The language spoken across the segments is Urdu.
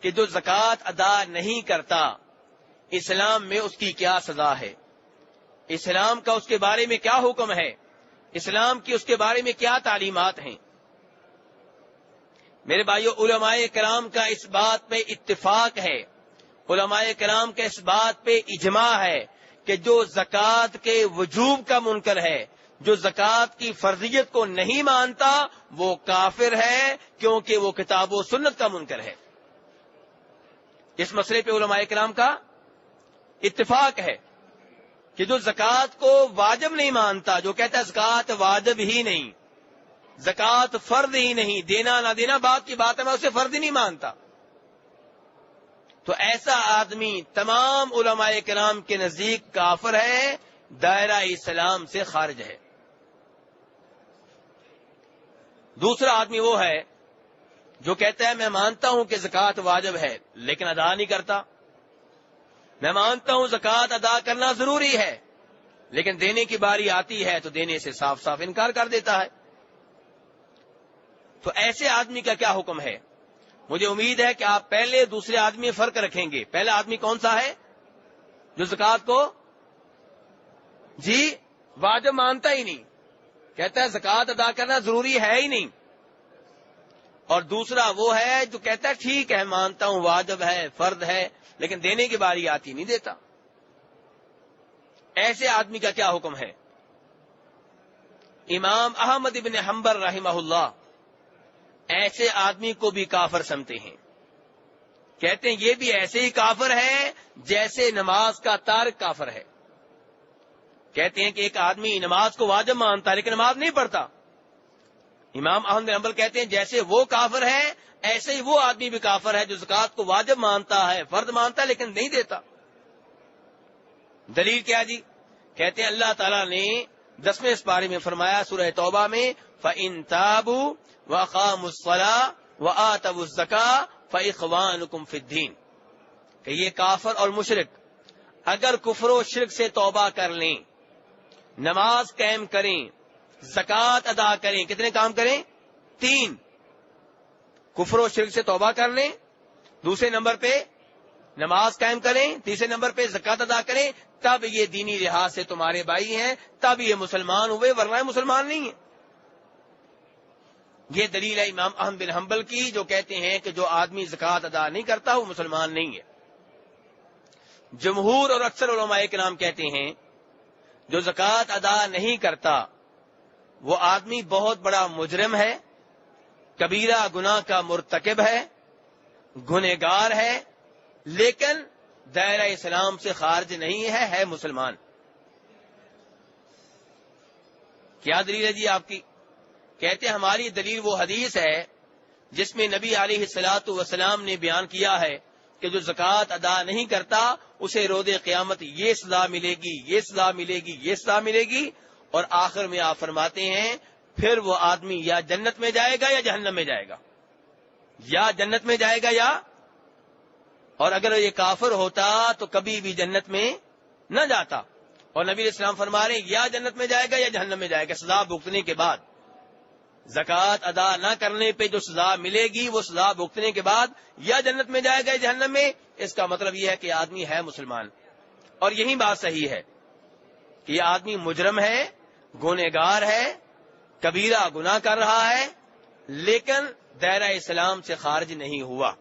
کہ جو زکوٰۃ ادا نہیں کرتا اسلام میں اس کی کیا سزا ہے، اسلام کا اس کے بارے میں کیا حکم ہے، اسلام کی اس کے بارے میں کیا تعلیمات ہیں۔ میرے بھائیو، علماء کرام کا اس بات پہ اتفاق ہے، علماء کرام کا اس بات پہ اجماع ہے کہ جو زکوٰۃ کے وجوب کا منکر ہے، جو زکوٰۃ کی فرضیت کو نہیں مانتا، وہ کافر ہے، کیونکہ وہ کتاب و سنت کا منکر ہے۔ اس مسئلے پہ علماء کرام کا اتفاق ہے کہ جو زکوٰۃ کو واجب نہیں مانتا، جو کہتا ہے زکوٰۃ واجب ہی نہیں، زکوٰۃ فرض ہی نہیں، دینا نہ دینا بات کی بات ہے، میں اسے فرض ہی نہیں مانتا، تو ایسا آدمی تمام علماء کرام کے نزدیک کافر ہے، دائرہ اسلام سے خارج ہے۔ دوسرا آدمی وہ ہے جو کہتا ہے میں مانتا ہوں کہ زکوٰۃ واجب ہے لیکن ادا نہیں کرتا، میں مانتا ہوں زکوٰۃ ادا کرنا ضروری ہے لیکن دینے کی باری آتی ہے تو دینے سے صاف صاف انکار کر دیتا ہے۔ تو ایسے آدمی کا کیا حکم ہے؟ مجھے امید ہے کہ آپ پہلے دوسرے آدمی میں فرق رکھیں گے۔ پہلا آدمی کون سا ہے؟ جو زکوٰۃ کو واجب مانتا ہی نہیں، کہتا ہے زکوٰۃ ادا کرنا ضروری ہے ہی نہیں، اور دوسرا وہ ہے جو کہتا ہے ٹھیک ہے مانتا ہوں واجب ہے فرض ہے لیکن دینے کی باری آتی نہیں دیتا۔ ایسے آدمی کا کیا حکم ہے؟ امام احمد بن حنبل رحمہ اللہ ایسے آدمی کو بھی کافر سمجھتے ہیں، کہتے ہیں یہ بھی ایسے ہی کافر ہے جیسے نماز کا تارک کافر ہے۔ کہتے ہیں کہ ایک آدمی نماز کو واجب مانتا ہے لیکن نماز نہیں پڑھتا، امام احمد بن حنبل کہتے ہیں جیسے وہ کافر ہے ایسے ہی وہ آدمی بھی کافر ہے جو زکوٰۃ کو واجب مانتا ہے فرض مانتا ہے لیکن نہیں دیتا۔ دلیل کیا جی؟ کہتے ہیں اللہ تعالیٰ نے 10ویں پارے میں فرمایا سورہ توبہ میں فَإِن تَابُوا وَأَقَامُوا الصَّلَاةَ وَآتَوُا الزَّكَاةَ فَإِخْوَانُكُمْ فِي الدِّينِ، کہ یہ کافر اور مشرک اگر کفر و شرک سے توبہ کر لیں، نماز قائم کریں، زکوٰۃ ادا کریں، کتنے کام کریں؟ 3، کفر و شرک سے توبہ کر لیں، دوسرے نمبر پہ نماز قائم کریں، تیسرے نمبر پہ زکوٰۃ ادا کریں، تب یہ دینی لحاظ سے تمہارے بھائی ہیں، تب یہ مسلمان ہوئے، ورنہ مسلمان نہیں ہیں۔ یہ دلیل ہے امام احمد بن حنبل کی جو کہتے ہیں کہ جو آدمی زکوٰۃ ادا نہیں کرتا وہ مسلمان نہیں ہے۔ جمہور اور اکثر علماء کرام کہتے ہیں جو زکوٰۃ ادا نہیں کرتا وہ آدمی بہت بڑا مجرم ہے، کبیرہ گناہ کا مرتکب ہے، گنہگار ہے، لیکن دائرہ اسلام سے خارج نہیں ہے مسلمان۔ کیا دلیل ہے جی آپ کی؟ کہتے ہیں ہماری دلیل وہ حدیث ہے جس میں نبی علیہ الصلوۃ والسلام نے بیان کیا ہے کہ جو زکوٰۃ ادا نہیں کرتا اسے روز قیامت یہ سزا ملے گی، یہ سزا ملے گی، یہ سزا ملے گی، اور آخر میں آپ فرماتے ہیں پھر وہ آدمی یا جنت میں جائے گا یا جہنم میں جائے گا، یا جنت میں جائے گا یا، اور اگر یہ کافر ہوتا تو کبھی بھی جنت میں نہ جاتا، اور نبی علیہ السلام فرما رہے ہیں یا جنت میں جائے گا یا جہنم میں جائے گا۔ سزا بھگتنے کے بعد، زکوٰۃ ادا نہ کرنے پہ جو سزا ملے گی وہ سزا بھگتنے کے بعد یا جنت میں جائے گا یا جہنم میں۔ اس کا مطلب یہ ہے کہ آدمی ہے مسلمان، اور یہی بات صحیح ہے کہ یہ آدمی مجرم ہے، گنہگار ہے، کبیرہ گناہ کر رہا ہے، لیکن دائرہ اسلام سے خارج نہیں ہوا۔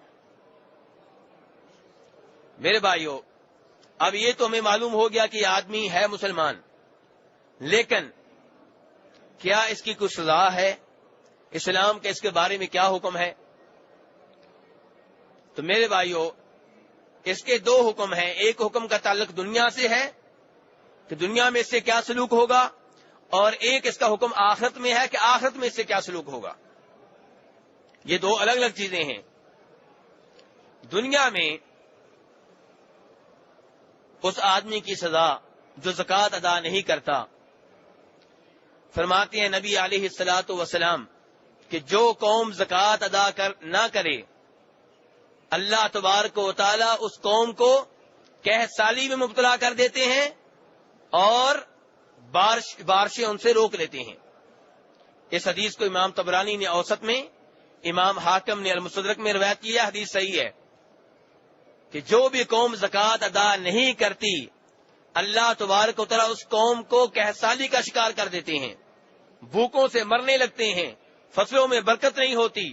میرے بھائیو، اب یہ تو ہمیں معلوم ہو گیا کہ یہ آدمی ہے مسلمان، لیکن کیا اس کی کوئی سزا ہے؟ اسلام کے اس کے بارے میں کیا حکم ہے؟ تو میرے بھائیو، اس کے 2 حکم ہیں۔ ایک حکم کا تعلق دنیا سے ہے کہ دنیا میں اس سے کیا سلوک ہوگا، اور ایک اس کا حکم آخرت میں ہے کہ آخرت میں اس سے کیا سلوک ہوگا۔ یہ 2 الگ الگ چیزیں ہیں۔ دنیا میں اس آدمی کی سزا جو زکوٰۃ ادا نہیں کرتا، فرماتے ہیں نبی علیہ الصلوۃ والسلام کہ جو قوم زکوٰۃ ادا نہ کرے اللہ تبارک و تعالی اس قوم کو قحط سالی میں مبتلا کر دیتے ہیں اور بارشیں ان سے روک لیتے ہیں۔ اس حدیث کو امام طبرانی نے اوسط میں، امام حاکم نے المستدرک میں روایت کیا، حدیث صحیح ہے۔ کہ جو بھی قوم زکوٰۃ ادا نہیں کرتی اللہ تبارک و تعالیٰ اس قوم کو قحط کا شکار کر دیتے ہیں، بھوکوں سے مرنے لگتے ہیں، فصلوں میں برکت نہیں ہوتی،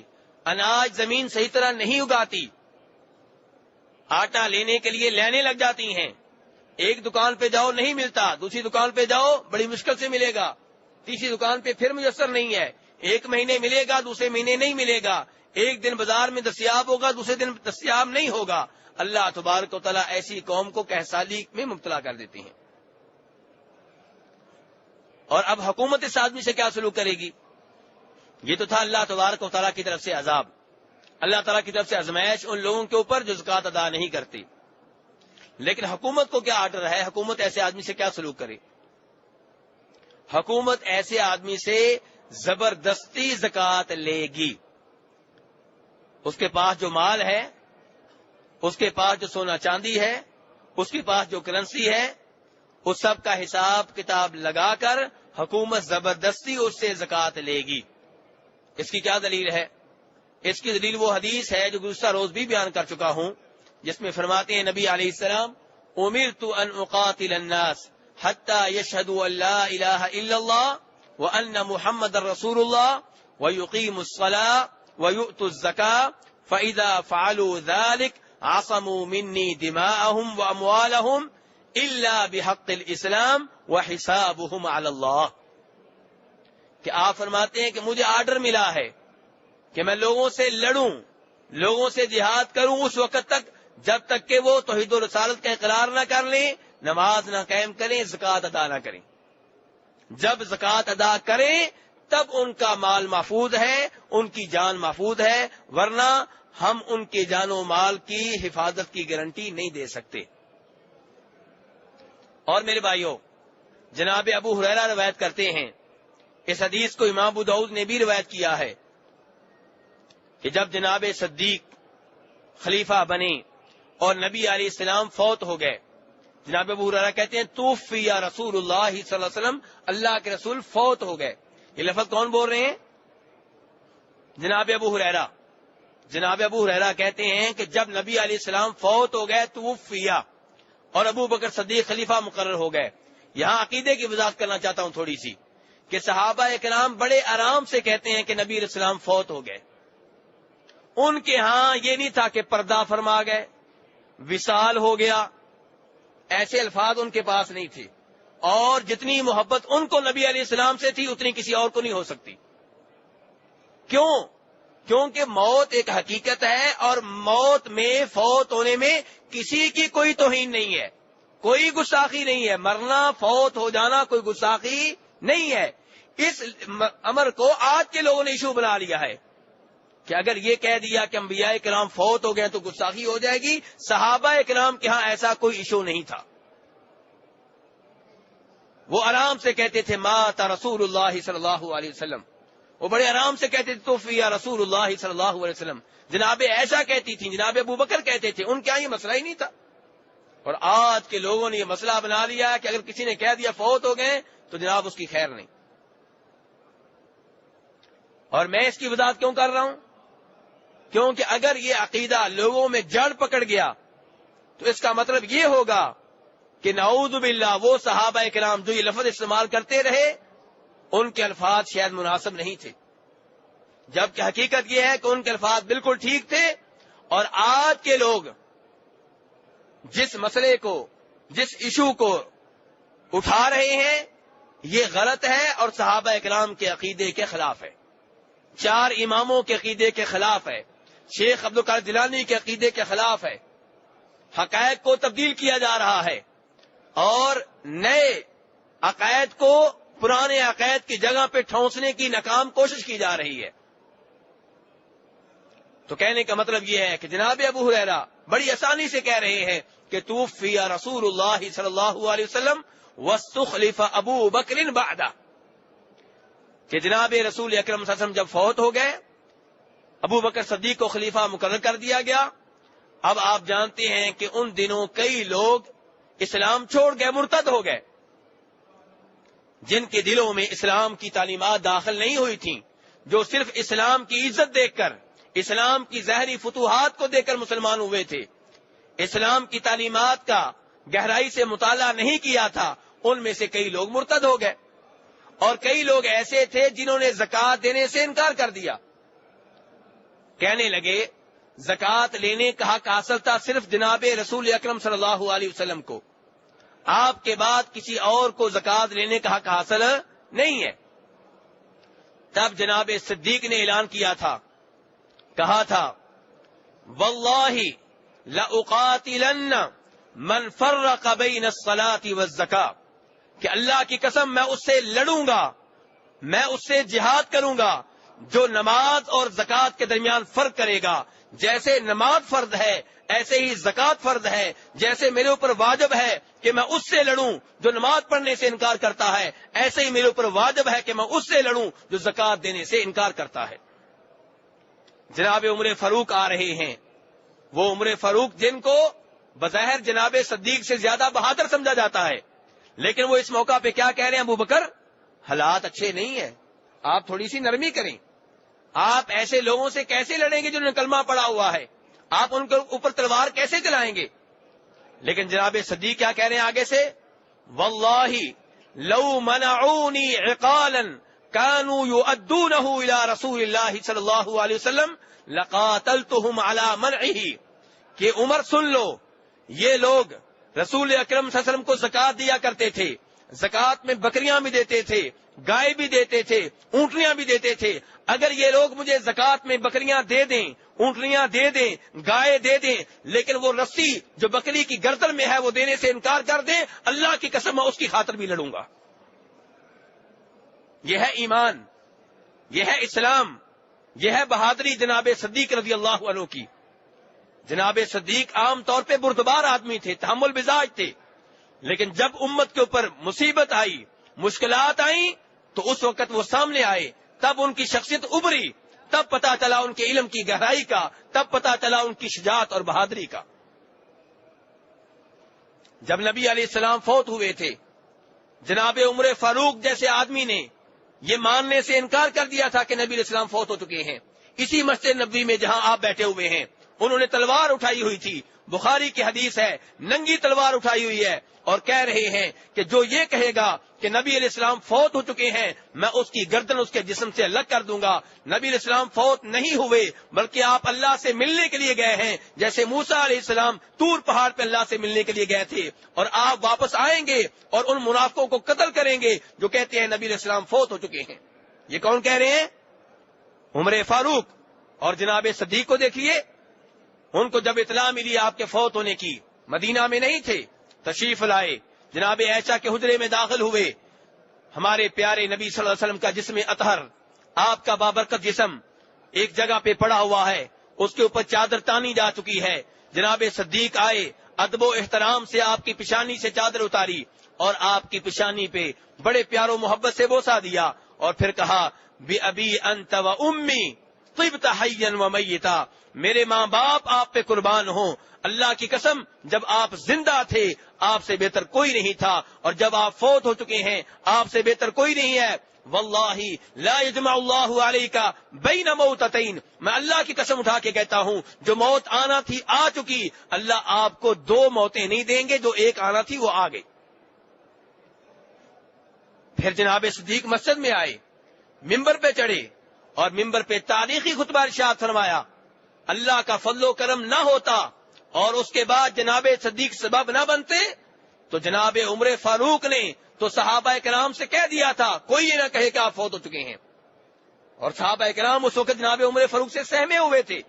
اناج زمین صحیح طرح نہیں اگاتی، آٹا لینے کے لیے لینے لگ جاتی ہیں، ایک دکان پہ جاؤ نہیں ملتا، دوسری دکان پہ جاؤ بڑی مشکل سے ملے گا، تیسری دکان پہ پھر میسر نہیں ہے، ایک مہینے ملے گا دوسرے مہینے نہیں ملے گا، ایک دن بازار میں دستیاب ہوگا دوسرے دن دستیاب نہیں ہوگا۔ اللہ تبارک و تعالیٰ ایسی قوم کو قحط میں مبتلا کر دیتے ہیں۔ اور اب حکومت اس آدمی سے کیا سلوک کرے گی؟ یہ تو تھا اللہ تبارک و تعالیٰ کی طرف سے عذاب، اللہ تعالیٰ کی طرف سے آزمائش ان لوگوں کے اوپر جو زکوٰۃ ادا نہیں کرتے۔ لیکن حکومت کو کیا آرڈر ہے؟ حکومت ایسے آدمی سے کیا سلوک کرے؟ حکومت ایسے آدمی سے زبردستی زکوٰۃ لے گی۔ اس کے پاس جو مال ہے، اس کے پاس جو سونا چاندی ہے، اس کے پاس جو کرنسی ہے، اس سب کا حساب کتاب لگا کر حکومت زبردستی اس سے زکوٰۃ لے گی۔ اس کی کیا دلیل ہے؟ اس کی دلیل وہ حدیث ہے جو گزشتہ روز بھی بیان کر چکا ہوں، جس میں فرماتے ہیں نبی علیہ السلام امرت ان اقاتل الناس حتى يشهدوا ان لا اله الا الله وان محمد رسول الله ويقيموا الصلاة ويؤتوا الزكاة فاذا فعلوا ذلك عصموا مني دماءهم واموالهم الا بحق الاسلام وحسابهم على الله۔ کہ آپ فرماتے ہیں کہ مجھے آرڈر ملا ہے کہ میں لوگوں سے لڑوں، لوگوں سے جہاد کروں اس وقت تک جب تک کہ وہ توحید و رسالت کا اقرار نہ کر لیں، نماز نہ قائم کریں، زکوٰۃ ادا نہ کریں۔ جب زکوٰۃ ادا کریں تب ان کا مال محفوظ ہے، ان کی جان محفوظ ہے، ورنہ ہم ان کے جان و مال کی حفاظت کی گارنٹی نہیں دے سکتے۔ اور میرے بھائیوں، جناب ابو ہریرہ روایت کرتے ہیں، اس حدیث کو امام ابو داؤد نے بھی روایت کیا ہے کہ جب جناب صدیق خلیفہ بنے اور نبی علیہ السلام فوت ہو گئے، جناب ابو ہریرہ کہتے ہیں توفی رسول اللہ صلی اللہ علیہ وسلم، اللہ کے رسول فوت ہو گئے۔ یہ لفظ کون بول رہے ہیں؟ جناب ابو ہریرہ۔ جناب ابو ہریرہ کہتے ہیں کہ جب نبی علیہ السلام فوت ہو گئے توفی اور ابو بکر صدیق خلیفہ مقرر ہو گئے۔ یہاں عقیدے کی وضاحت کرنا چاہتا ہوں تھوڑی سی، کہ صحابہ کرام بڑے آرام سے کہتے ہیں کہ نبی علیہ السلام فوت ہو گئے۔ ان کے ہاں یہ نہیں تھا کہ پردہ فرما گئے، وصال ہو گیا، ایسے الفاظ ان کے پاس نہیں تھے، اور جتنی محبت ان کو نبی علیہ السلام سے تھی اتنی کسی اور کو نہیں ہو سکتی۔ کیوں؟ کیونکہ موت ایک حقیقت ہے، اور موت میں، فوت ہونے میں کسی کی کوئی توہین نہیں ہے، کوئی گستاخی نہیں ہے۔ مرنا، فوت ہو جانا کوئی گستاخی نہیں ہے۔ اس امر کو آج کے لوگوں نے ایشو بنا لیا ہے کہ اگر یہ کہہ دیا کہ انبیاء کرام فوت ہو گئے تو گستاخی ہو جائے گی۔ صحابہ کرام کے ہاں ایسا کوئی ایشو نہیں تھا، وہ آرام سے کہتے تھے مات رسول اللہ صلی اللہ علیہ وسلم، وہ بڑے آرام سے کہتے تھے توفی رسول اللہ صلی اللہ علیہ وسلم۔ جناب عائشہ کہتی تھی، جناب ابو بکر کہتے تھے، ان کے یہاں یہ مسئلہ ہی نہیں تھا۔ اور آج کے لوگوں نے یہ مسئلہ بنا لیا کہ اگر کسی نے کہہ دیا فوت ہو گئے تو جناب اس کی خیر نہیں۔ اور میں اس کی وضاحت کیوں کر رہا ہوں؟ کیونکہ اگر یہ عقیدہ لوگوں میں جڑ پکڑ گیا تو اس کا مطلب یہ ہوگا کہ نعوذ باللہ وہ صحابہ کرام جو یہ لفظ استعمال کرتے رہے ان کے الفاظ شاید مناسب نہیں تھے، جبکہ حقیقت یہ ہے کہ ان کے الفاظ بالکل ٹھیک تھے۔ اور آج کے لوگ جس مسئلے کو، جس ایشو کو اٹھا رہے ہیں یہ غلط ہے اور صحابہ کرام کے عقیدے کے خلاف ہے، چار اماموں کے عقیدے کے خلاف ہے، شیخ عبد القادر جیلانی کے عقیدے کے خلاف ہے۔ حقائق کو تبدیل کیا جا رہا ہے اور نئے عقائد کو پرانے عقائد کی جگہ پہ ٹھونسنے کی ناکام کوشش کی جا رہی ہے۔ تو کہنے کا مطلب یہ ہے کہ جناب ابو ہریرہ بڑی آسانی سے کہہ رہے ہیں کہ توفی رسول اللہ صلی اللہ علیہ وسلم واستخلف ابو بکر بعدہ، کہ جناب رسول اکرم صلی اللہ علیہ وسلم جب فوت ہو گئے ابو بکر صدیق کو خلیفہ مقرر کر دیا گیا۔ اب آپ جانتے ہیں کہ ان دنوں کئی لوگ اسلام چھوڑ گئے، مرتد ہو گئے، جن کے دلوں میں اسلام کی تعلیمات داخل نہیں ہوئی تھیں، جو صرف اسلام کی عزت دیکھ کر، اسلام کی ظاہری فتوحات کو دیکھ کر مسلمان ہوئے تھے۔ اسلام کی تعلیمات کا گہرائی سے مطالعہ نہیں کیا تھا، ان میں سے کئی لوگ مرتد ہو گئے، اور کئی لوگ ایسے تھے جنہوں نے زکوٰۃ دینے سے انکار کر دیا. کہنے لگے زکوٰۃ لینے کا حق حاصل تھا صرف جناب رسول اکرم صلی اللہ علیہ وسلم کو، آپ کے بعد کسی اور کو زکوٰۃ لینے کا حق حاصل نہیں ہے. تب جناب صدیق نے اعلان کیا تھا، کہا تھا واللہ لأقاتلن من فرق بین الصلاة والزکاة، کہ اللہ کی قسم میں اس سے لڑوں گا، میں اس سے جہاد کروں گا جو نماز اور زکوٰۃ کے درمیان فرق کرے گا. جیسے نماز فرض ہے ایسے ہی زکوٰۃ فرض ہے، جیسے میرے اوپر واجب ہے کہ میں اس سے لڑوں جو نماز پڑھنے سے انکار کرتا ہے، ایسے ہی میرے اوپر واجب ہے کہ میں اس سے لڑوں جو زکوٰۃ دینے سے انکار کرتا ہے. جناب عمر فاروق آ رہے ہیں، وہ عمر فاروق جن کو بظاہر جناب صدیق سے زیادہ بہادر سمجھا جاتا ہے، لیکن وہ اس موقع پہ کیا کہہ رہے ہیں، ابو بکر حالات اچھے نہیں ہیں، آپ تھوڑی سی نرمی کریں. آپ ایسے لوگوں سے کیسے لڑیں گے جنہوں نے کلمہ پڑا ہوا ہے، آپ ان کے اوپر تلوار کیسے چلائیں گے؟ لیکن جناب صدیق کیا کہہ رہے ہیں آگے سے، واللہ لو منعونی عقالا كانوا يؤدونه الى رسول اللہ صلی اللہ علیہ وسلم لقاتلتهم على منعه، کہ عمر سن لو، یہ لوگ رسول اکرم صلی اللہ علیہ وسلم کو زکوٰۃ دیا کرتے تھے، زکوٰۃ میں بکریاں بھی دیتے تھے، گائے بھی دیتے تھے، اونٹنیاں بھی دیتے تھے. اگر یہ لوگ مجھے زکوٰۃ میں بکریاں دے دیں، اونٹنیاں دے دیں، گائے دے دیں، لیکن وہ رسی جو بکری کی گردن میں ہے وہ دینے سے انکار کر دیں، اللہ کی قسم میں اس کی خاطر بھی لڑوں گا. یہ ہے ایمان، یہ ہے اسلام، یہ ہے بہادری جناب صدیق رضی اللہ عنہ کی. جناب صدیق عام طور پہ بردبار آدمی تھے، تحمل مزاج تھے، لیکن جب امت کے اوپر مصیبت آئی، مشکلات آئیں، تو اس وقت وہ سامنے آئے، تب ان کی شخصیت ابھری، تب پتا چلا ان کے علم کی گہرائی کا، تب پتا چلا ان کی شجاعت اور بہادری کا. جب نبی علیہ السلام فوت ہوئے تھے، جناب عمر فاروق جیسے آدمی نے یہ ماننے سے انکار کر دیا تھا کہ نبی علیہ السلام فوت ہو چکے ہیں. اسی مسجد نبوی میں جہاں آپ بیٹھے ہوئے ہیں، انہوں نے تلوار اٹھائی ہوئی تھی، بخاری کی حدیث ہے، ننگی تلوار اٹھائی ہوئی ہے، اور کہہ رہے ہیں کہ جو یہ کہے گا کہ نبی علیہ السلام فوت ہو چکے ہیں، میں اس کی گردن اس کے جسم سے الگ کر دوں گا. نبی علیہ السلام فوت نہیں ہوئے، بلکہ آپ اللہ سے ملنے کے لیے گئے ہیں، جیسے موسیٰ علیہ السلام طور پہاڑ پہ اللہ سے ملنے کے لیے گئے تھے، اور آپ واپس آئیں گے اور ان منافقوں کو قتل کریں گے جو کہتے ہیں نبی علیہ السلام فوت ہو چکے ہیں. یہ کون کہہ رہے ہیں؟ عمر فاروق. اور جناب صدیق کو دیکھیے، ان کو جب اطلاع ملی آپ کے فوت ہونے کی، مدینہ میں نہیں تھے، تشریف لائے، جناب عائشہ کے حجرے میں داخل ہوئے. ہمارے پیارے نبی صلی اللہ علیہ وسلم کا جسم اطہر، آپ کا بابرکت جسم ایک جگہ پہ پڑا ہوا ہے، اس کے اوپر چادر تانی جا چکی ہے. جناب صدیق آئے، ادب و احترام سے آپ کی پیشانی سے چادر اتاری اور آپ کی پیشانی پہ بڑے پیار و محبت سے بوسہ دیا، اور پھر کہا بِأَبِي أَنْتَ وَأُمِّي طِبْتَ حَيًّا وَمَيِّتًا، میرے ماں باپ آپ پہ قربان ہوں، اللہ کی قسم جب آپ زندہ تھے آپ سے بہتر کوئی نہیں تھا، اور جب آپ فوت ہو چکے ہیں آپ سے بہتر کوئی نہیں ہے. واللہ لا یجمع اللہ علیک بین موتتین، میں اللہ کی قسم اٹھا کے کہتا ہوں جو موت آنا تھی آ چکی، اللہ آپ کو دو موتیں نہیں دیں گے، جو ایک آنا تھی وہ آ گئی. پھر جناب صدیق مسجد میں آئے، ممبر پہ چڑھے اور ممبر پہ تاریخی خطبہ ارشاد فرمایا. اللہ کا فضل و کرم نہ ہوتا اور اس کے بعد جناب صدیق سبب نہ بنتے تو جناب عمر فاروق نے تو صحابہ کرام سے کہہ دیا تھا کوئی یہ نہ کہے کہ آپ فوت ہو چکے ہیں. اور صحابہ کرام اس وقت جناب عمر فاروق سے سہمے ہوئے تھے،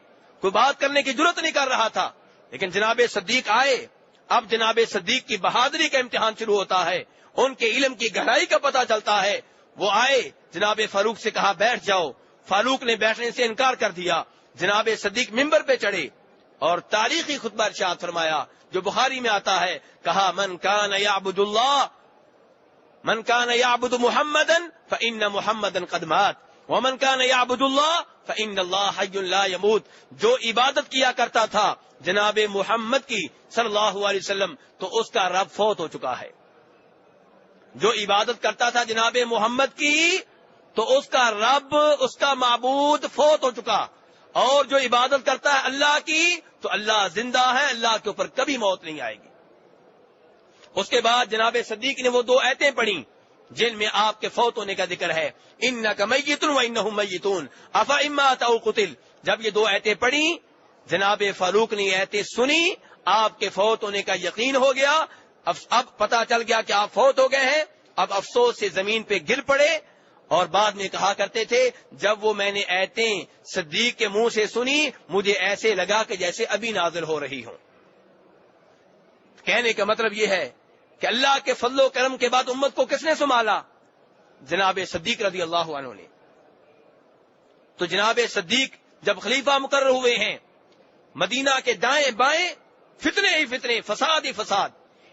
کوئی بات کرنے کی جرت نہیں کر رہا تھا. لیکن جناب صدیق آئے، اب جناب صدیق کی بہادری کا امتحان شروع ہوتا ہے، ان کے علم کی گہرائی کا پتہ چلتا ہے. وہ آئے، جناب فاروق سے کہا بیٹھ جاؤ، فاروق نے بیٹھنے سے انکار کر دیا. جناب صدیق ممبر پہ چڑھے اور تاریخی خطبہ ارشاد فرمایا جو بخاری میں آتا ہے، کہا من کان یعبد محمدا فإن محمدا قد مات ومن کان یعبد اللہ فإن اللہ حی لا يموت. جو عبادت کیا کرتا تھا جناب محمد کی صلی اللہ علیہ وسلم تو اس کا رب فوت ہو چکا ہے. جو عبادت کرتا تھا جناب محمد کی تو اس کا رب، اس کا معبود فوت ہو چکا. اور جو عبادت کرتا ہے اللہ کی تو اللہ زندہ ہے، اللہ کے اوپر کبھی موت نہیں آئے گی۔ اس کے بعد جناب صدیق نے وہ 2 آیتیں پڑھی جن میں آپ کے فوت ہونے کا ذکر ہے، انک میت و انہم میتون افإن مات او قتل۔ جب یہ 2 آیتیں پڑھی جناب فاروق نے یہ آیتیں سنی، آپ کے فوت ہونے کا یقین ہو گیا۔ اب پتا چل گیا کہ آپ فوت ہو گئے ہیں۔ اب افسوس سے زمین پہ گر پڑے اور بعد میں کہا کرتے تھے جب وہ میں نے آیتیں صدیق کے منہ سے سنی مجھے ایسے لگا کہ جیسے ابھی نازل ہو رہی ہوں۔ کہنے کا مطلب یہ ہے کہ اللہ کے فضل و کرم کے بعد امت کو کس نے سنبھالا؟ جناب صدیق رضی اللہ عنہ نے۔ تو جناب صدیق جب خلیفہ مقرر ہوئے ہیں، مدینہ کے دائیں بائیں فتنے ہی فتنے، فساد ہی فساد،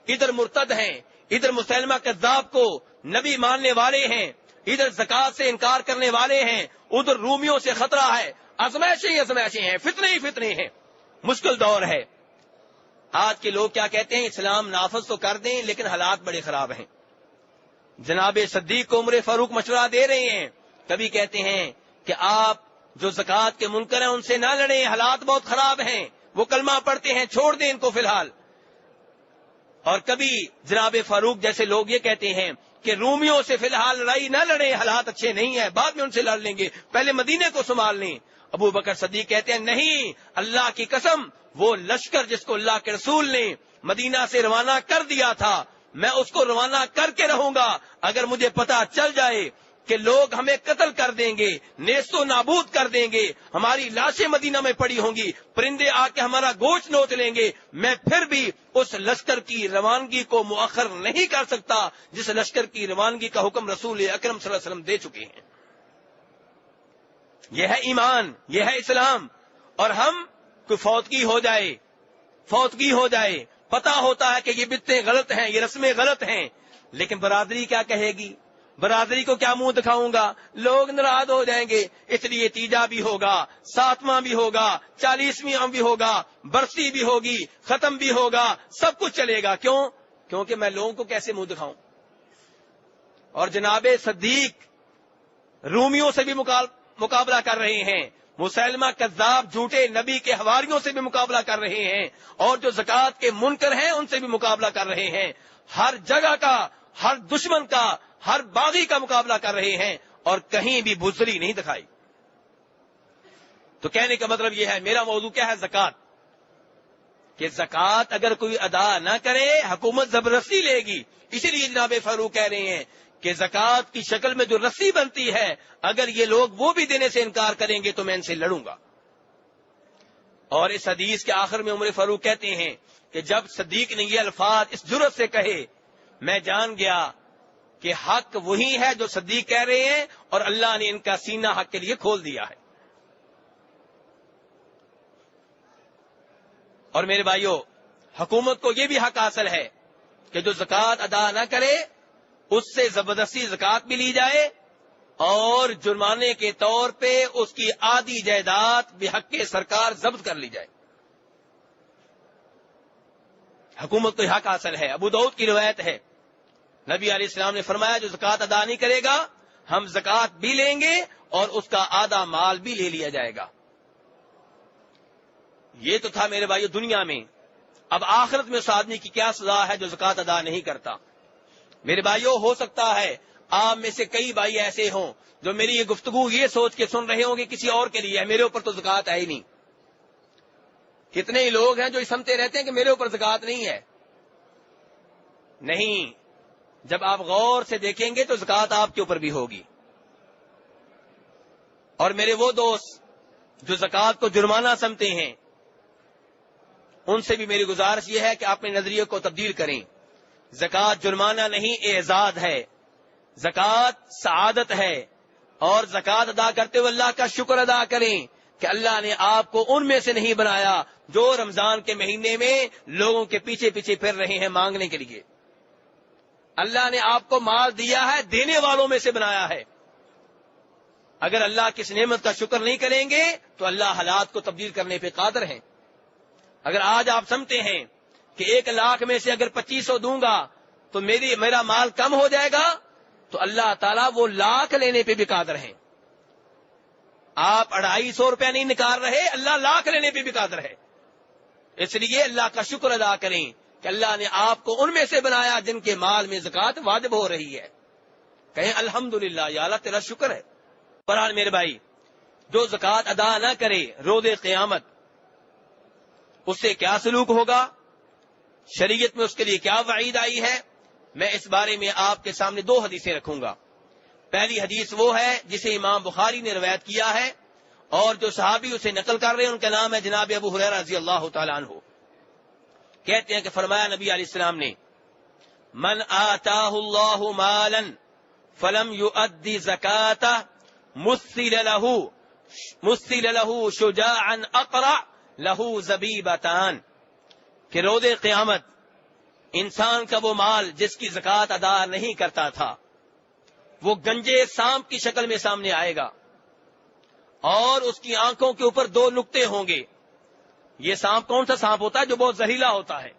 ادھر مرتد ہیں، ادھر مسلمہ کذاب کو نبی ماننے والے ہیں، ادھر زکات سے انکار کرنے والے ہیں، ادھر رومیوں سے خطرہ ہے، آزمائشیں ہی آزمائشیں ہیں، فتنے ہی فتنے ہیں، مشکل دور ہے۔ آج کے لوگ کیا کہتے ہیں؟ اسلام نافذ تو کر دیں لیکن حالات بڑے خراب ہیں۔ جناب صدیق کو عمر فاروق مشورہ دے رہے ہیں، کبھی کہتے ہیں کہ آپ جو زکات کے منکر ہیں ان سے نہ لڑیں، حالات بہت خراب ہیں، وہ کلمہ پڑھتے ہیں، چھوڑ دیں ان کو فی الحال۔ اور کبھی جناب فاروق جیسے لوگ یہ کہتے ہیں کہ رومیوں سے فی الحال لڑائی نہ لڑیں، حالات اچھے نہیں ہیں، بعد میں ان سے لڑ لیں گے، پہلے مدینے کو سنبھال لیں۔ ابو بکر صدیق کہتے ہیں نہیں، اللہ کی قسم وہ لشکر جس کو اللہ کے رسول نے مدینہ سے روانہ کر دیا تھا میں اس کو روانہ کر کے رہوں گا۔ اگر مجھے پتا چل جائے کہ لوگ ہمیں قتل کر دیں گے، نیست و نابود کر دیں گے، ہماری لاشیں مدینہ میں پڑی ہوں گی، پرندے آ کے ہمارا گوشت نوچ لیں گے، میں پھر بھی اس لشکر کی روانگی کو مؤخر نہیں کر سکتا جس لشکر کی روانگی کا حکم رسول اکرم صلی اللہ علیہ وسلم دے چکے ہیں۔ یہ ہے ایمان، یہ ہے اسلام۔ اور ہم کوئی فوتگی ہو جائے پتا ہوتا ہے کہ یہ بدعتیں غلط ہیں، یہ رسمیں غلط ہیں، لیکن برادری کیا کہے گی؟ برادری کو کیا منہ دکھاؤں گا؟ لوگ ناراض ہو جائیں گے، اس لیے تیجا بھی ہوگا، 7واں بھی ہوگا، 40واں بھی ہوگا، برسی بھی ہوگی، ختم بھی ہوگا، سب کچھ چلے گا۔ کیوں؟ کیونکہ میں لوگوں کو کیسے منہ دکھاؤں؟ اور جناب صدیق رومیوں سے بھی مقابلہ کر رہے ہیں، مسلمہ کذاب جھوٹے نبی کے حواریوں سے بھی مقابلہ کر رہے ہیں، اور جو زکات کے منکر ہیں ان سے بھی مقابلہ کر رہے ہیں، ہر جگہ کا، ہر دشمن کا، ہر باغی کا مقابلہ کر رہے ہیں، اور کہیں بھی بزدلی نہیں دکھائی۔ تو کہنے کا مطلب یہ ہے، میرا موضوع کیا ہے؟ زکات۔ کہ زکات اگر کوئی ادا نہ کرے حکومت زبردستی لے گی۔ اسی لیے جناب فاروق کہہ رہے ہیں کہ زکات کی شکل میں جو رسی بنتی ہے اگر یہ لوگ وہ بھی دینے سے انکار کریں گے تو میں ان سے لڑوں گا۔ اور اس حدیث کے آخر میں عمر فاروق کہتے ہیں کہ جب صدیق نے یہ الفاظ اس جرأت سے کہے میں جان گیا کہ حق وہی ہے جو صدیق کہہ رہے ہیں، اور اللہ نے ان کا سینہ حق کے لیے کھول دیا ہے۔ اور میرے بھائیوں، حکومت کو یہ بھی حق حاصل ہے کہ جو زکات ادا نہ کرے اس سے زبردستی زکات بھی لی جائے، اور جرمانے کے طور پہ اس کی آدھی جائیداد بحق سرکار ضبط کر لی جائے۔ حکومت کو یہ حق حاصل ہے۔ ابو داؤد کی روایت ہے، نبی علیہ السلام نے فرمایا جو زکات ادا نہیں کرے گا ہم زکات بھی لیں گے اور اس کا آدھا مال بھی لے لیا جائے گا۔ یہ تو تھا میرے بھائیو دنیا میں۔ اب آخرت میں اس آدمی کی کیا سزا ہے جو زکات ادا نہیں کرتا؟ میرے بھائیو، ہو سکتا ہے آپ میں سے کئی بھائی ایسے ہوں جو میری یہ گفتگو یہ سوچ کے سن رہے ہوں کہ کسی اور کے لیے ہے، میرے اوپر تو زکات ہے ہی نہیں۔ کتنے ہی لوگ ہیں جو سمجھتے رہتے ہیں کہ میرے اوپر زکات نہیں ہے۔ نہیں، جب آپ غور سے دیکھیں گے تو زکات آپ کے اوپر بھی ہوگی۔ اور میرے وہ دوست جو زکات کو جرمانہ سمجھتے ہیں ان سے بھی میری گزارش یہ ہے کہ اپنے نظریے کو تبدیل کریں۔ زکات جرمانہ نہیں، اعزاز ہے، زکات سعادت ہے، اور زکات ادا کرتے ہوئے اللہ کا شکر ادا کریں کہ اللہ نے آپ کو ان میں سے نہیں بنایا جو رمضان کے مہینے میں لوگوں کے پیچھے پیچھے پھر رہے ہیں مانگنے کے لیے۔ اللہ نے آپ کو مال دیا ہے، دینے والوں میں سے بنایا ہے۔ اگر اللہ کی اس نعمت کا شکر نہیں کریں گے تو اللہ حالات کو تبدیل کرنے پہ قادر ہیں۔ اگر آج آپ سمجھتے ہیں کہ 1 لاکھ میں سے اگر 2500 دوں گا تو میرا مال کم ہو جائے گا، تو اللہ تعالیٰ وہ لاکھ لینے پہ بھی قادر ہیں۔ آپ 250 روپیہ نہیں نکال رہے، اللہ لاکھ لینے پہ بھی قادر ہے. اس لیے اللہ کا شکر ادا کریں کہ اللہ نے آپ کو ان میں سے بنایا جن کے مال میں زکوٰۃ واجب ہو رہی ہے. کہیں الحمدللہ، یا اللہ تیرا شکر ہے. برحال میرے بھائی، جو زکوٰۃ ادا نہ کرے روز قیامت، اس سے کیا سلوک ہوگا، شریعت میں اس کے لیے کیا وعید آئی ہے، میں اس بارے میں آپ کے سامنے 2 حدیثیں رکھوں گا. پہلی حدیث وہ ہے جسے امام بخاری نے روایت کیا ہے، اور جو صحابی اسے نقل کر رہے ہیں ان کا نام ہے جناب ابو ہریرہ رضی اللہ تعالیٰ عنہ. کہتے ہیں کہ فرمایا نبی علیہ السلام نے، من آتاہ اللہ مالا فلم یؤدی زکاتہ مثل له شجاعا اقرع له زبیبتان، کہ روز قیامت انسان کا وہ مال جس کی زکوٰۃ ادا نہیں کرتا تھا وہ گنجے سانپ کی شکل میں سامنے آئے گا، اور اس کی آنکھوں کے اوپر 2 نقطے ہوں گے. یہ سانپ کون سا سانپ ہوتا ہے؟ جو بہت زہریلا ہوتا ہے.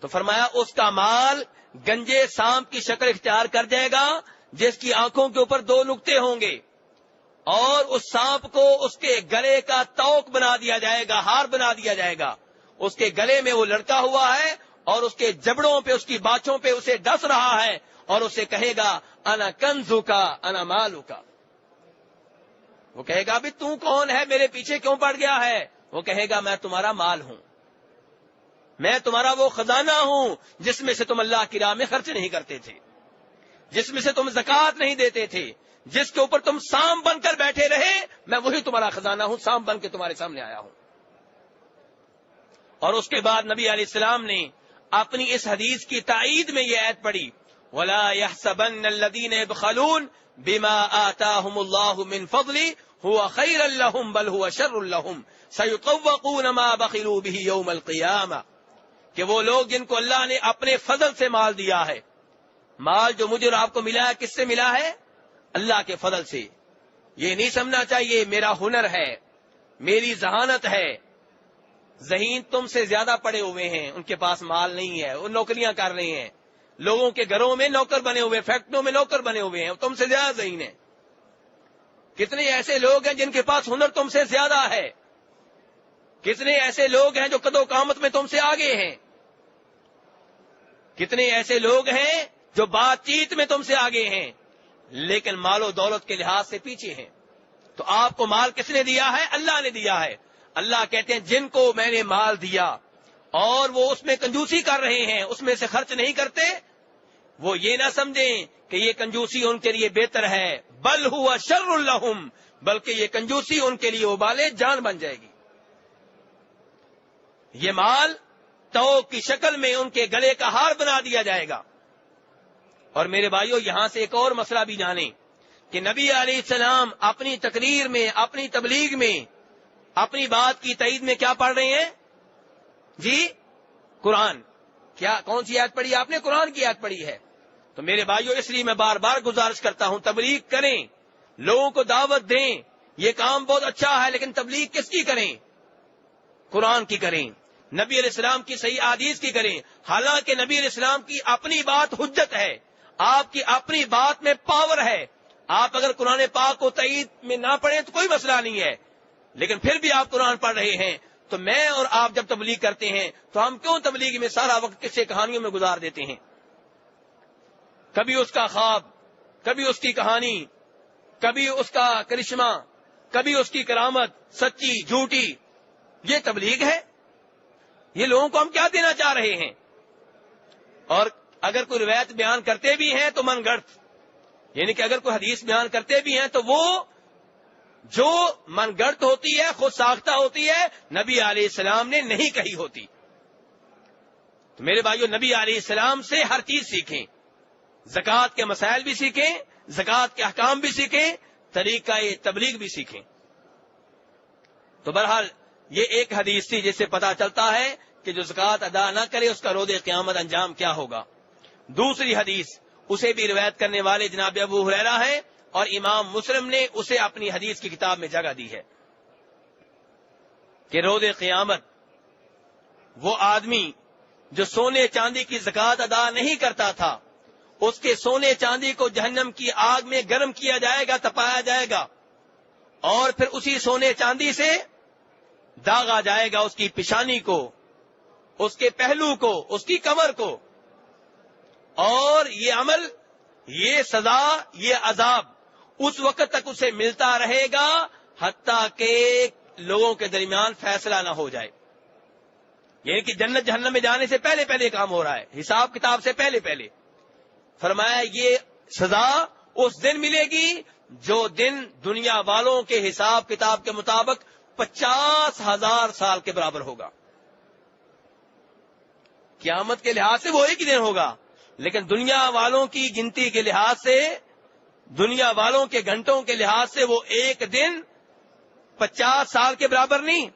تو فرمایا اس کا مال گنجے سانپ کی شکل اختیار کر جائے گا جس کی آنکھوں کے اوپر 2 نقطے ہوں گے، اور اس سانپ کو اس کے گلے کا توق بنا دیا جائے گا، ہار بنا دیا جائے گا. اس کے گلے میں وہ لڑکا ہوا ہے اور اس کے جبڑوں پہ، اس کی باچھوں پہ اسے ڈس رہا ہے، اور اسے کہے گا انا کنزو کا انا مالو کا. وہ کہے گا بھی تو کون ہے، میرے پیچھے کیوں پڑ گیا ہے؟ وہ کہے گا میں تمہارا مال ہوں، میں تمہارا وہ خزانہ ہوں جس میں سے تم اللہ کی راہ میں خرچ نہیں کرتے تھے، جس میں سے تم زکوٰۃ نہیں دیتے تھے، جس کے اوپر تم سام بن کر بیٹھے رہے، میں وہی تمہارا خزانہ ہوں، سام بن کے تمہارے سامنے آیا ہوں. اور اس کے بعد نبی علیہ السلام نے اپنی اس حدیث کی تائید میں یہ آیت پڑھی، وَلَا يَحْسَبَنَّ الَّذِينَ يَبْخَلُونَ بِمَا آتَاهُمُ اللَّهُ مِنْ فَضْلِهِ هُوَ خَيْرًا لَهُمْ بَلْ هُوَ شَرٌّ لَهُمْ سَيُطَوَّقُونَ مَا بَخِلُوا بِهِ يَوْمَ الْقِيَامَةِ. کہ وہ لوگ جن کو اللہ نے اپنے فضل سے مال دیا ہے، مال جو مجھے اور آپ کو ملا ہے کس سے ملا ہے؟ اللہ کے فضل سے. یہ نہیں سمجھنا چاہیے میرا ہنر ہے، میری ذہانت ہے. ذہین تم سے زیادہ پڑے ہوئے ہیں، ان کے پاس مال نہیں ہے، وہ نوکریاں کر رہے ہیں، لوگوں کے گھروں میں نوکر بنے ہوئے، فیکٹریوں میں نوکر بنے ہوئے ہیں، تم سے زیادہ ذہین ہیں. کتنے ایسے لوگ ہیں جن کے پاس ہنر تم سے زیادہ ہے، کتنے ایسے لوگ ہیں جو قد و قامت میں تم سے آگے ہیں، کتنے ایسے لوگ ہیں جو بات چیت میں تم سے آگے ہیں، لیکن مال و دولت کے لحاظ سے پیچھے ہیں. تو آپ کو مال کس نے دیا ہے؟ اللہ نے دیا ہے. اللہ کہتے ہیں جن کو میں نے مال دیا اور وہ اس میں کنجوسی کر رہے ہیں، اس میں سے خرچ نہیں کرتے، وہ یہ نہ سمجھیں کہ یہ کنجوسی ان کے لیے بہتر ہے، بل ہوا شر لہم، بلکہ یہ کنجوسی ان کے لیے وبال جان بن جائے گی. یہ مال تو کی شکل میں ان کے گلے کا ہار بنا دیا جائے گا. اور میرے بھائیوں، یہاں سے ایک اور مسئلہ بھی جانیں کہ نبی علیہ السلام اپنی تقریر میں، اپنی تبلیغ میں، اپنی بات کی تائید میں کیا پڑھ رہے ہیں؟ جی قرآن. کیا کون سی آیت پڑھی آپ نے؟ قرآن کی آیت پڑھی ہے. تو میرے بھائیوں، اس لیے میں بار بار گزارش کرتا ہوں تبلیغ کریں، لوگوں کو دعوت دیں. یہ کام بہت اچھا ہے، لیکن تبلیغ کس کی کریں؟ قرآن کی کریں، نبی علیہ السلام کی صحیح احادیث کی کریں. حالانکہ نبی علیہ السلام کی اپنی بات حجت ہے، آپ کی اپنی بات میں پاور ہے. آپ اگر قرآن پاک کو تائید میں نہ پڑھیں تو کوئی مسئلہ نہیں ہے، لیکن پھر بھی آپ قرآن پڑھ رہے ہیں. تو میں اور آپ جب تبلیغ کرتے ہیں تو ہم کیوں تبلیغ میں سارا وقت قصے کہانیوں میں گزار دیتے ہیں؟ کبھی اس کا خواب، کبھی اس کی کہانی، کبھی اس کا کرشمہ، کبھی اس کی کرامت، سچی جھوٹی. یہ تبلیغ ہے؟ یہ لوگوں کو ہم کیا دینا چاہ رہے ہیں؟ اور اگر کوئی روایت بیان کرتے بھی ہیں تو من گڑت، یعنی کہ اگر کوئی حدیث بیان کرتے بھی ہیں تو وہ جو من گڑت ہوتی ہے، خود ساختہ ہوتی ہے، نبی علیہ السلام نے نہیں کہی ہوتی. تو میرے بھائیو، نبی علیہ السلام سے ہر چیز سیکھیں، زکوٰۃ کے مسائل بھی سیکھیں، زکوٰۃ کے احکام بھی سیکھیں، طریقہ تبلیغ بھی سیکھیں. تو بہرحال یہ ایک حدیث تھی جس سے پتا چلتا ہے کہ جو زکوٰۃ ادا نہ کرے اس کا روز قیامت انجام کیا ہوگا. دوسری حدیث، اسے بھی روایت کرنے والے جناب ابو ہریرہ ہیں، اور امام مسلم نے اسے اپنی حدیث کی کتاب میں جگہ دی ہے کہ روز قیامت وہ آدمی جو سونے چاندی کی زکوٰۃ ادا نہیں کرتا تھا، اس کے سونے چاندی کو جہنم کی آگ میں گرم کیا جائے گا، تپایا جائے گا، اور پھر اسی سونے چاندی سے داغا جائے گا اس کی پیشانی کو، اس کے پہلو کو، اس کی کمر کو، اور یہ عمل، یہ سزا، یہ عذاب اس وقت تک اسے ملتا رہے گا حتیٰ کہ لوگوں کے درمیان فیصلہ نہ ہو جائے. یعنی کہ جنت جہنم میں جانے سے پہلے پہلے کام ہو رہا ہے، حساب کتاب سے پہلے پہلے. فرمایا یہ سزا اس دن ملے گی جو دن دنیا والوں کے حساب کتاب کے مطابق 50,000 سال کے برابر ہوگا. قیامت کے لحاظ سے وہ ایک ہی دن ہوگا، لیکن دنیا والوں کی گنتی کے لحاظ سے، دنیا والوں کے گھنٹوں کے لحاظ سے وہ ایک دن 50 سال کے برابر نہیں،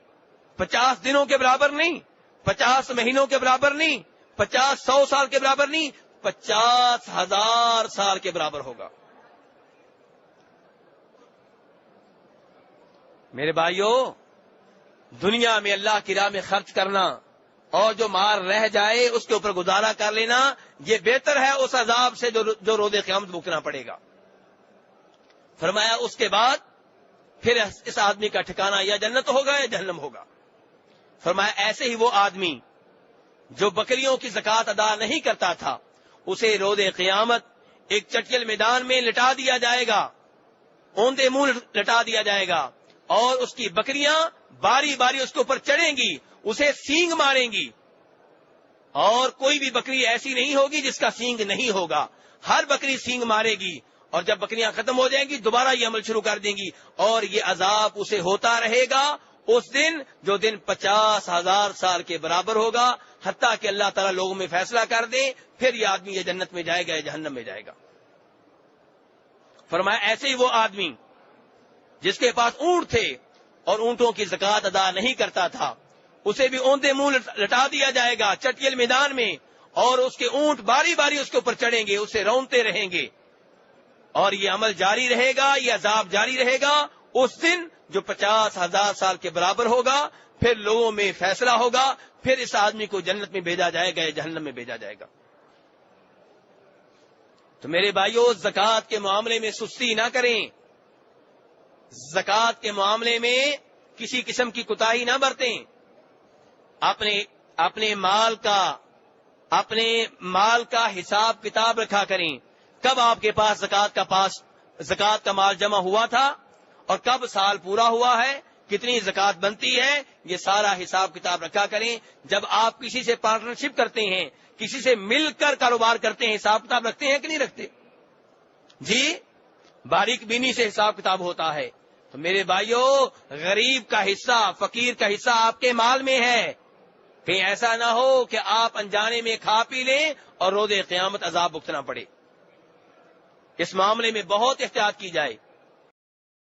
50 دنوں کے برابر نہیں، 50 مہینوں کے برابر نہیں، 100 سال کے برابر نہیں، 50,000 سال کے برابر ہوگا. میرے بھائیوں، دنیا میں اللہ کی راہ میں خرچ کرنا اور جو مار رہ جائے اس کے اوپر گزارا کر لینا، یہ بہتر ہے اس عذاب سے جو روز قیامت بھگتنا پڑے گا. فرمایا اس کے بعد پھر اس آدمی کا ٹھکانہ یا جنت ہوگا یا جہنم ہوگا. فرمایا ایسے ہی وہ آدمی جو بکریوں کی زکوٰۃ ادا نہیں کرتا تھا، اسے روز قیامت ایک چٹیل میدان میں لٹا دیا جائے گا، اوندے منہ لٹا دیا جائے گا، اور اس کی بکریاں باری باری اس کے اوپر چڑھیں گی، اسے سینگ ماریں گی، اور کوئی بھی بکری ایسی نہیں ہوگی جس کا سینگ نہیں ہوگا. ہر بکری سینگ مارے گی، اور جب بکریاں ختم ہو جائیں گی دوبارہ یہ عمل شروع کر دیں گی، اور یہ عذاب اسے ہوتا رہے گا اس دن جو دن 50,000 سال کے برابر ہوگا، حتیٰ کہ اللہ تعالیٰ لوگوں میں فیصلہ کر دے پھر یہ آدمی یہ جنت میں جائے گا یا جہنم میں جائے گا. فرمایا ایسے ہی وہ آدمی جس کے پاس اونٹ تھے اور اونٹوں کی زکوٰۃ ادا نہیں کرتا تھا، اسے بھی اوندے منہ لٹا دیا جائے گا چٹیل میدان میں، اور اس کے اونٹ باری باری اس کے اوپر چڑھیں گے، اسے رونتے رہیں گے، اور یہ عمل جاری رہے گا، یہ عذاب جاری رہے گا اس دن جو 50,000 سال کے برابر ہوگا. پھر لوگوں میں فیصلہ ہوگا، پھر اس آدمی کو جنت میں بھیجا جائے گا یا جہنم میں بھیجا جائے گا. تو میرے بھائیوں، زکوٰۃ کے معاملے میں سستی نہ کریں، زکوٰۃ کے معاملے میں کسی قسم کی کوتاہی نہ برتیں. اپنے مال کا حساب کتاب رکھا کریں. کب آپ کے پاس زکوٰۃ کا مال جمع ہوا تھا اور کب سال پورا ہوا ہے، کتنی زکوٰۃ بنتی ہے، یہ سارا حساب کتاب رکھا کریں. جب آپ کسی سے پارٹنرشپ کرتے ہیں، کسی سے مل کر کاروبار کرتے ہیں، حساب کتاب رکھتے ہیں کہ نہیں رکھتے؟ جی، باریک بینی سے حساب کتاب ہوتا ہے. تو میرے بھائیوں، غریب کا حصہ، فقیر کا حصہ آپ کے مال میں ہے. کہیں ایسا نہ ہو کہ آپ انجانے میں کھا پی لیں اور روز قیامت عذاب بھگتنا پڑے. اس معاملے میں بہت احتیاط کی جائے.